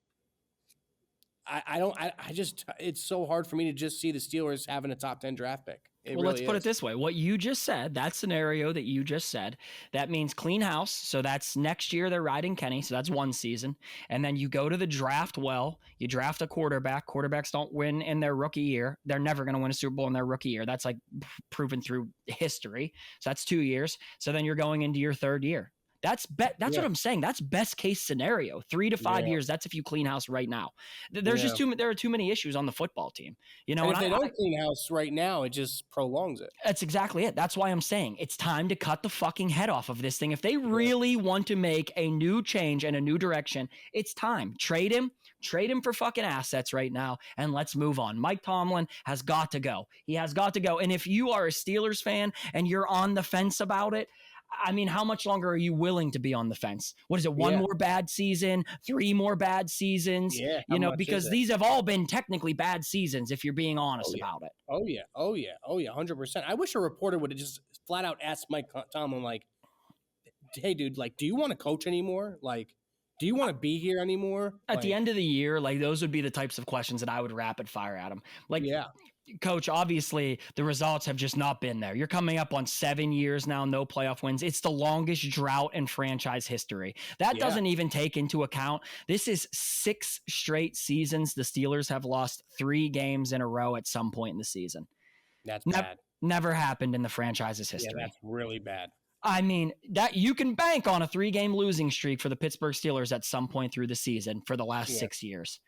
[SPEAKER 4] it's so hard for me to just see the Steelers having a top 10 draft pick.
[SPEAKER 3] Let's put it this way. What you just said, that scenario that you just said, that means clean house. So that's next year they're riding Kenny. So that's one season. And then you go to the draft. You draft a quarterback. Quarterbacks don't win in their rookie year. They're never going to win a Super Bowl in their rookie year. That's proven through history. So that's 2 years. So then you're going into your third year. That's what I'm saying. That's best case scenario. 3 to 5 years. That's if you clean house right now. There are too many issues on the football team.
[SPEAKER 4] And if they don't clean house right now, it just prolongs it.
[SPEAKER 3] That's exactly it. That's why I'm saying it's time to cut the fucking head off of this thing. If they really want to make a new change and a new direction, it's time. Trade him for fucking assets right now, and let's move on. Mike Tomlin has got to go. He has got to go. And if you are a Steelers fan and you're on the fence about it, I mean, how much longer are you willing to be on the fence? What is it? One more bad season, 3 more bad seasons? Because these have all been technically bad seasons, if you're being honest about it.
[SPEAKER 4] Oh yeah, 100%. I wish a reporter would have just flat out asked Mike Tomlin, hey, dude, do you want to coach anymore? Do you want to be here anymore?
[SPEAKER 3] At the end of the year, those would be the types of questions that I would rapid fire at him. Coach, obviously the results have just not been there. You're coming up on 7 years now, no playoff wins. It's the longest drought in franchise history. That doesn't even take into account, this is 6 straight seasons. The Steelers have lost 3 games in a row at some point in the season.
[SPEAKER 4] That's bad.
[SPEAKER 3] Never happened in the franchise's history.
[SPEAKER 4] Yeah, that's really bad.
[SPEAKER 3] I mean, that you can bank on a 3-game losing streak for the Pittsburgh Steelers at some point through the season for the last 6 years.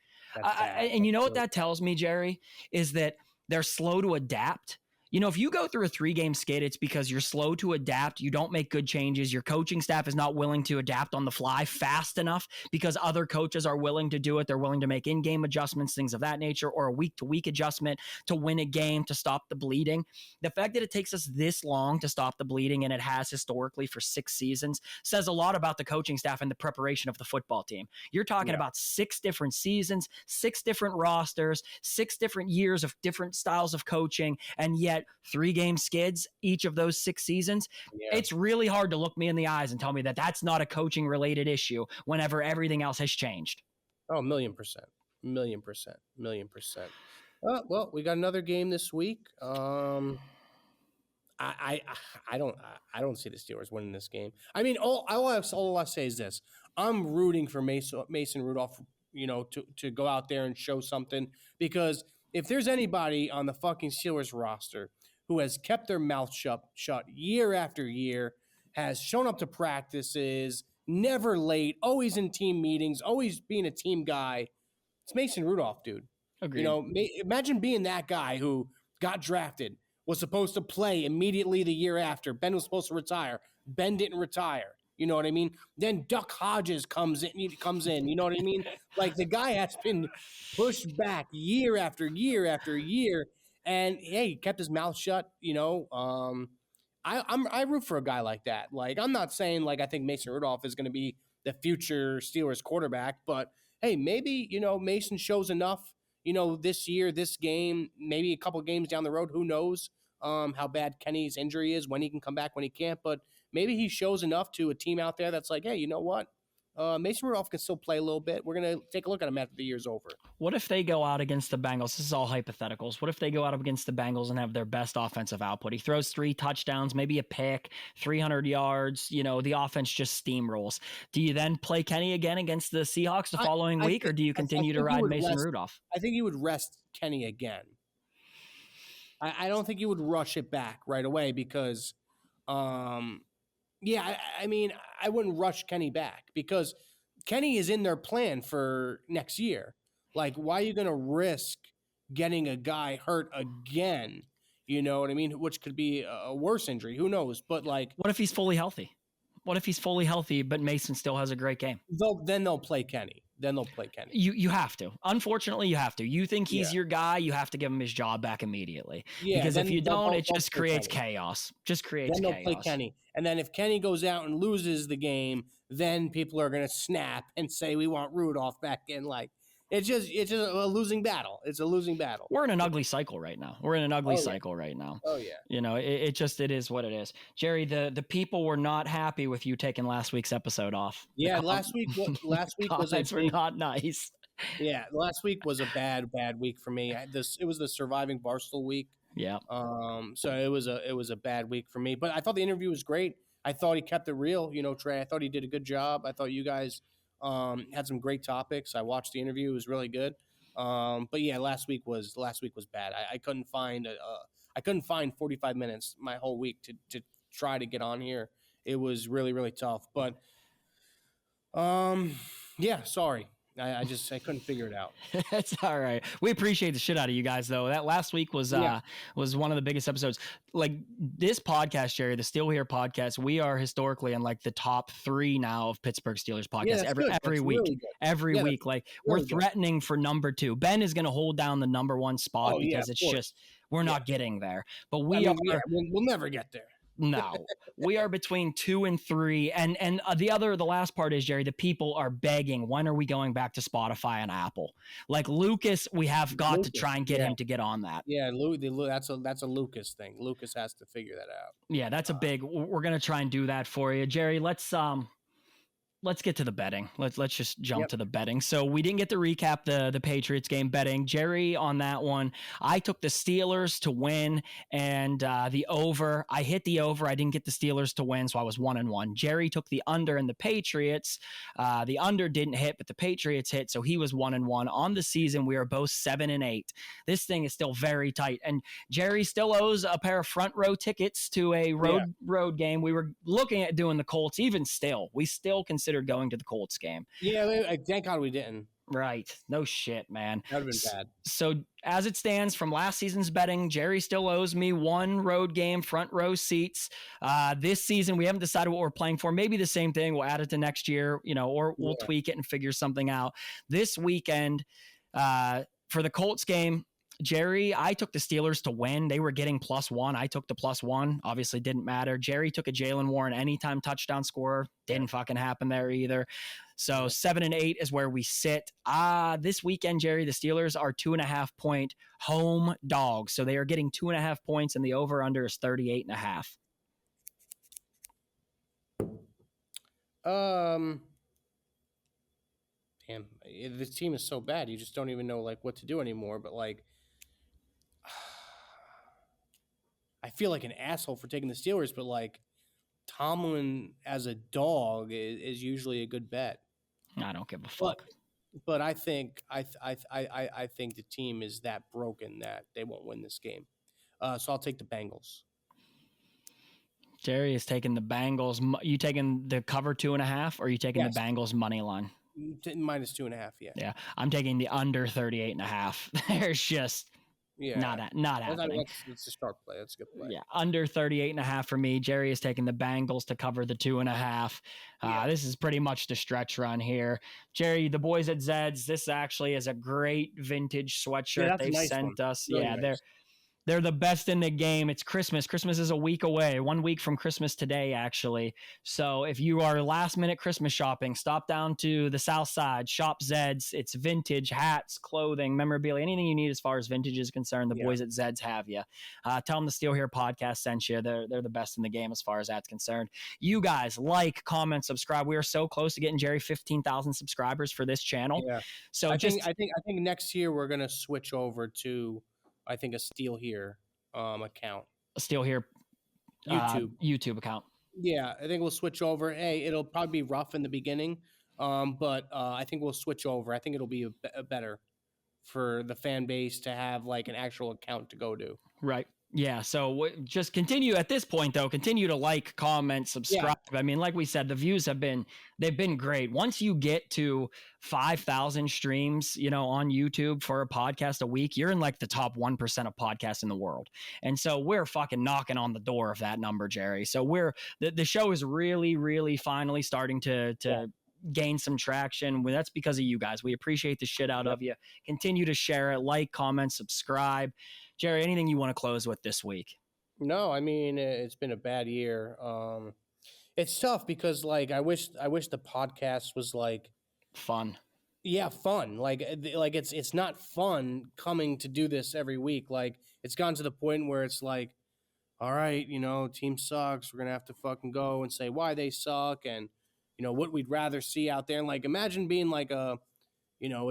[SPEAKER 3] And you know what that tells me, Jerry, is that they're slow to adapt. You know, if you go through a 3-game skid, it's because you're slow to adapt. You don't make good changes. Your coaching staff is not willing to adapt on the fly fast enough because other coaches are willing to do it. They're willing to make in-game adjustments, things of that nature, or a week-to-week adjustment to win a game, to stop the bleeding. The fact that it takes us this long to stop the bleeding, and it has historically for 6 seasons, says a lot about the coaching staff and the preparation of the football team. You're talking about 6 different seasons, 6 different rosters, 6 different years of different styles of coaching, and yet 3-game skids each of those 6 seasons. It's really hard to look me in the eyes and tell me that that's not a coaching related issue whenever everything else has changed.
[SPEAKER 4] Oh, 1,000,000%. 1,000,000%. 1,000,000%. Well, we got another game this week. I don't see the Steelers winning this game. I mean, all I say is this: I'm rooting for Mason Rudolph, to go out there and show something, because if there's anybody on the fucking Steelers roster who has kept their mouth shut year after year, has shown up to practices, never late, always in team meetings, always being a team guy, it's Mason Rudolph, dude.
[SPEAKER 3] Agreed.
[SPEAKER 4] Imagine being that guy who got drafted, was supposed to play immediately the year after. Ben was supposed to retire. Ben didn't retire. You know what I mean? Then Duck Hodges comes in. You know what I mean? Like, the guy has been pushed back year after year after year, and hey, he kept his mouth shut. I root for a guy like that. Like, I'm not saying like I think Mason Rudolph is going to be the future Steelers quarterback, but hey, maybe Mason shows enough. This year, this game, maybe a couple games down the road, who knows how bad Kenny's injury is, when he can come back, when he can't. But maybe he shows enough to a team out there that's like, hey, you know what? Mason Rudolph can still play a little bit. We're going to take a look at him after the year's over.
[SPEAKER 3] What if they go out against the Bengals? This is all hypotheticals. What if they go out against the Bengals and have their best offensive output? He throws 3 touchdowns, maybe a pick, 300 yards. The offense just steamrolls. Do you then play Kenny again against the Seahawks the following week, or do you continue to ride Mason Rudolph?
[SPEAKER 4] I think you would rest Kenny again. I don't think you would rush it back right away because I mean, I wouldn't rush Kenny back because Kenny is in their plan for next year. Like, why are you going to risk getting a guy hurt again? You know what I mean? Which could be a worse injury. Who knows? But like,
[SPEAKER 3] what if he's fully healthy? What if he's fully healthy, but Mason still has a great game?
[SPEAKER 4] Then they'll play Kenny. You
[SPEAKER 3] have to. Unfortunately, you have to. You think he's your guy, you have to give him his job back immediately. Yeah, because if you don't, it just creates chaos. Then they'll play Kenny.
[SPEAKER 4] And then if Kenny goes out and loses the game, then people are going to snap and say, we want Rudolph back in. Like, it's just a losing battle. It's a losing battle.
[SPEAKER 3] We're in an ugly cycle right now. Oh, yeah. It is what it is. Jerry, the people were not happy with you taking last week's episode off.
[SPEAKER 4] Yeah, last week
[SPEAKER 3] were not nice.
[SPEAKER 4] Yeah, last week was a bad week for me. It was the surviving Barstool week.
[SPEAKER 3] Yeah.
[SPEAKER 4] So it was a bad week for me. But I thought the interview was great. I thought he kept it real. Trey, I thought he did a good job. I thought you guys had some great topics. I watched the interview; it was really good. But yeah, last week was bad. I couldn't find 45 minutes my whole week to try to get on here. It was really, really tough. But yeah, sorry. I couldn't figure it out.
[SPEAKER 3] It's all right. We appreciate the shit out of you guys, though. That last week was one of the biggest episodes. Like, this podcast, Jerry, the Still Here podcast, we are historically in like the top 3 now of Pittsburgh Steelers podcasts every week.
[SPEAKER 4] Really
[SPEAKER 3] every week. Like, we're threatening for number 2. Ben is going to hold down the number 1 spot because it's just we're not getting there. But we'll
[SPEAKER 4] never get there.
[SPEAKER 3] No, we are between 2 and 3. And the last part is, Jerry, the people are begging, when are we going back to Spotify and Apple? Like, Lucas, we have got to try and get him to get on that.
[SPEAKER 4] Yeah, that's a Lucas thing. Lucas has to figure that out.
[SPEAKER 3] Yeah, that's we're going to try and do that for you. Jerry, let's get to the betting. Let's just jump to the betting. So we didn't get to recap the Patriots game betting. Jerry, on that one, I took the Steelers to win and the over. I hit the over. I didn't get the Steelers to win, so I was 1-1. Jerry took the under and the Patriots. The under didn't hit, but the Patriots hit, so he was 1-1. On the season, we are both 7-8. This thing is still very tight, and Jerry still owes a pair of front row tickets to a road game. We were looking at doing the Colts. Even still, we still consider going to the Colts game.
[SPEAKER 4] Yeah, thank God we didn't.
[SPEAKER 3] Right. No shit, man.
[SPEAKER 4] That would have been bad.
[SPEAKER 3] So as it stands from last season's betting, Jerry still owes me one road game, front row seats. This season, we haven't decided what we're playing for. Maybe the same thing. We'll add it to next year, or we'll tweak it and figure something out. This weekend, for the Colts game, Jerry, I took the Steelers to win. They were getting +1. I took the +1. Obviously didn't matter. Jerry took a Jalen Warren anytime touchdown scorer. Didn't fucking happen there either. So 7-8 is where we sit. This weekend, Jerry, the Steelers are 2.5-point home dogs. So they are getting 2.5 points, and the over-under is 38.5.
[SPEAKER 4] Damn, this team is so bad. You just don't even know like what to do anymore. But like, I feel like an asshole for taking the Steelers, but like Tomlin as a dog is usually a good bet.
[SPEAKER 3] I don't give a fuck.
[SPEAKER 4] But I think I think the team is that broken that they won't win this game. So I'll take the Bengals. Jerry
[SPEAKER 3] is taking the Bengals. You taking the cover 2.5, or are you taking the Bengals money line?
[SPEAKER 4] -2.5. Yeah.
[SPEAKER 3] Yeah. I'm taking the under 38.5. There's just not happening.
[SPEAKER 4] It's a sharp play. That's a good play.
[SPEAKER 3] Yeah. Under 38.5 for me. Jerry is taking the Bengals to cover the 2.5. This is pretty much the stretch run here. Jerry, the boys at Zed's, this actually is a great vintage sweatshirt they've sent us. Really nice. They're the best in the game. It's Christmas. Christmas is a week away, 1 week from Christmas today, actually. So if you are last-minute Christmas shopping, stop down to the South Side, shop Zed's. It's vintage, hats, clothing, memorabilia, anything you need as far as vintage is concerned, the boys at Zed's have you. Tell them the Steel Here podcast sent you. They're the best in the game as far as that's concerned. You guys, like, comment, subscribe. We are so close to getting Jerry 15,000 subscribers for this channel. Yeah. So I think
[SPEAKER 4] next year we're going to switch over to I think a Steel Here account.
[SPEAKER 3] A Steel Here YouTube account.
[SPEAKER 4] Yeah, I think we'll switch over. Hey, it'll probably be rough in the beginning, but I think we'll switch over. I think it'll be a better for the fan base to have like an actual account to go to.
[SPEAKER 3] Right. Yeah, so just continue at this point, though. Continue to like, comment, subscribe. Yeah. I mean, like we said, the views they've been great. Once you get to 5,000 streams, on YouTube for a podcast a week, you're in like the top 1% of podcasts in the world. And so we're fucking knocking on the door of that number, Jerry. So the show is really, really finally starting to gain some traction. That's because of you guys. We appreciate the shit out of you. Continue to share it, like, comment, subscribe. Jerry, anything you want to close with this week?
[SPEAKER 4] No, I mean, it's been a bad year. It's tough because like I wish the podcast was like
[SPEAKER 3] fun.
[SPEAKER 4] Yeah, fun. Like it's not fun coming to do this every week. Like it's gotten to the point where it's like, all right, team sucks. We're gonna have to fucking go and say why they suck and what we'd rather see out there. And like imagine being like a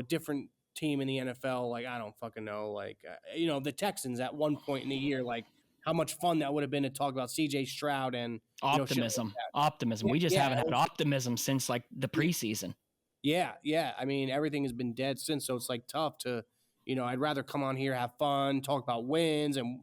[SPEAKER 4] different team in the NFL, like I don't fucking know, like the Texans at one point in the year, like how much fun that would have been to talk about CJ Stroud and
[SPEAKER 3] optimism. We just haven't had optimism since like the preseason.
[SPEAKER 4] Yeah. I mean, everything has been dead since, so it's like tough to, I'd rather come on here, have fun, talk about wins and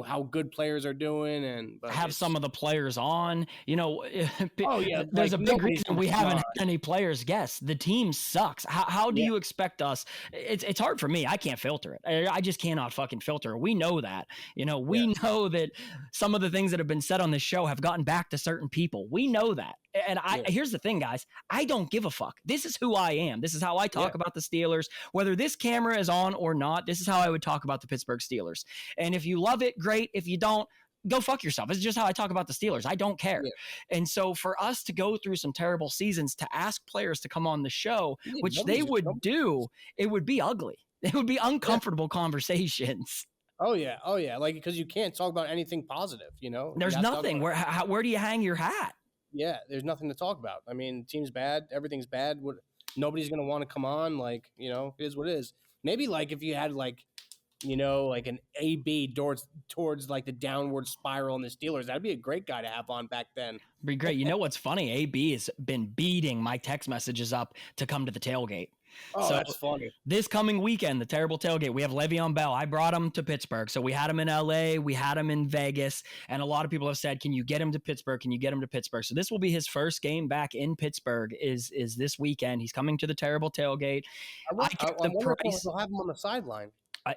[SPEAKER 4] how good players are doing and
[SPEAKER 3] have some of the players on, there's a big reason we haven't had any players guests. The team sucks. How do you expect us? It's hard for me. I can't filter it. I just cannot fucking filter it. We know that, we know that some of the things that have been said on this show have gotten back to certain people. We know that. And here's the thing, guys, I don't give a fuck. This is who I am. This is how I talk about the Steelers, whether this camera is on or not. This is how I would talk about the Pittsburgh Steelers. And if you love it, great. If you don't, go fuck yourself. It's just how I talk about the Steelers. I don't care. Yeah. And so for us to go through some terrible seasons, to ask players to come on the show, which they would do, it would be ugly. It would be uncomfortable conversations.
[SPEAKER 4] Oh yeah. Like, because you can't talk about anything positive,
[SPEAKER 3] There's nothing. Where do you hang your hat?
[SPEAKER 4] Yeah, there's nothing to talk about. I mean, team's bad. Everything's bad. Nobody's going to want to come on. Like, it is what it is. Maybe like if you had like, like an AB towards like the downward spiral in the Steelers, that'd be a great guy to have on back then.
[SPEAKER 3] Be great. You know what's funny? AB has been beating my text messages up to come to the tailgate.
[SPEAKER 4] Oh,
[SPEAKER 3] So
[SPEAKER 4] that's funny.
[SPEAKER 3] this coming weekend, the terrible tailgate, we have Le'Veon Bell. I brought him to Pittsburgh. So we had him in LA, we had him in Vegas, and a lot of people have said, can you get him to Pittsburgh? Can you get him to Pittsburgh? So this will be his first game back in Pittsburgh is this weekend. He's coming to the terrible tailgate.
[SPEAKER 4] I wonder if they'll have him on the sideline.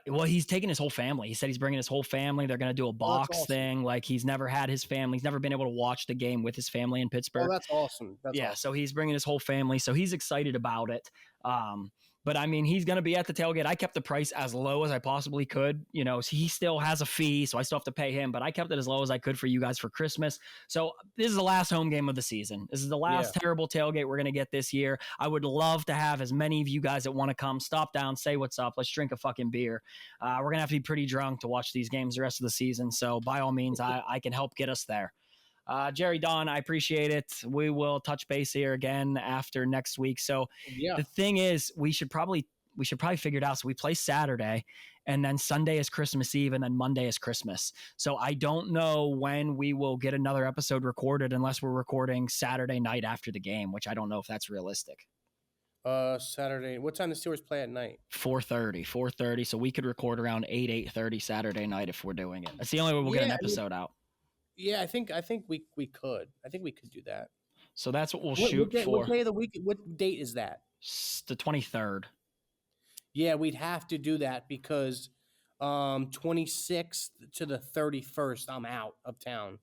[SPEAKER 3] Well, he's taking his whole family. He said he's bringing his whole family. They're going to do a box
[SPEAKER 4] awesome.
[SPEAKER 3] thing. Like he's never had his family. He's never been able to watch the game with his family in Pittsburgh.
[SPEAKER 4] Oh, that's awesome. That's awesome.
[SPEAKER 3] So he's bringing his whole family. So he's excited about it. But I mean, he's going to be at the tailgate. I kept the price as low as I possibly could. You know, he still has a fee, so I still have to pay him, but I kept it as low as I could for you guys for Christmas. So this is the last home game of the season. This is the last terrible tailgate we're going to get this year. I would love to have as many of you guys that want to come stop down, say what's up. Let's drink a fucking beer. We're going to have to be pretty drunk to watch these games the rest of the season. So by all means, I can help get us there. Jerry, Don, I appreciate it. We will touch base here again after next week. So the thing is, we should probably figure it out. So we play Saturday, and then Sunday is Christmas Eve, and then Monday is Christmas. So I don't know when we will get another episode recorded unless we're recording Saturday night after the game, which I don't know if that's realistic.
[SPEAKER 4] Saturday. What time the Steelers play at night?
[SPEAKER 3] 4:30. So we could record around 8:30 Saturday night if we're doing it. That's the only way we'll get an episode out.
[SPEAKER 4] Yeah, I think we could. I think we could do that.
[SPEAKER 3] So that's what we'll shoot for.
[SPEAKER 4] What day of the week? What date is that?
[SPEAKER 3] The 23rd.
[SPEAKER 4] Yeah, we'd have to do that because 26th to the 31st, I'm out of town.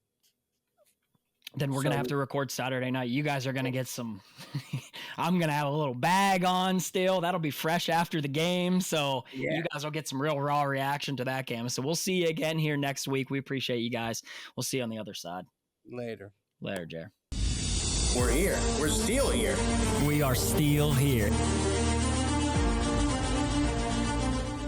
[SPEAKER 3] Then we're going to have to record Saturday night. You guys are going to get some – I'm going to have a little bag on still. That'll be fresh after the game. So you guys will get some real raw reaction to that game. So we'll see you again here next week. We appreciate you guys. We'll see you on the other side.
[SPEAKER 4] Later,
[SPEAKER 3] Jer.
[SPEAKER 5] We're here. We're still here.
[SPEAKER 3] We are still here.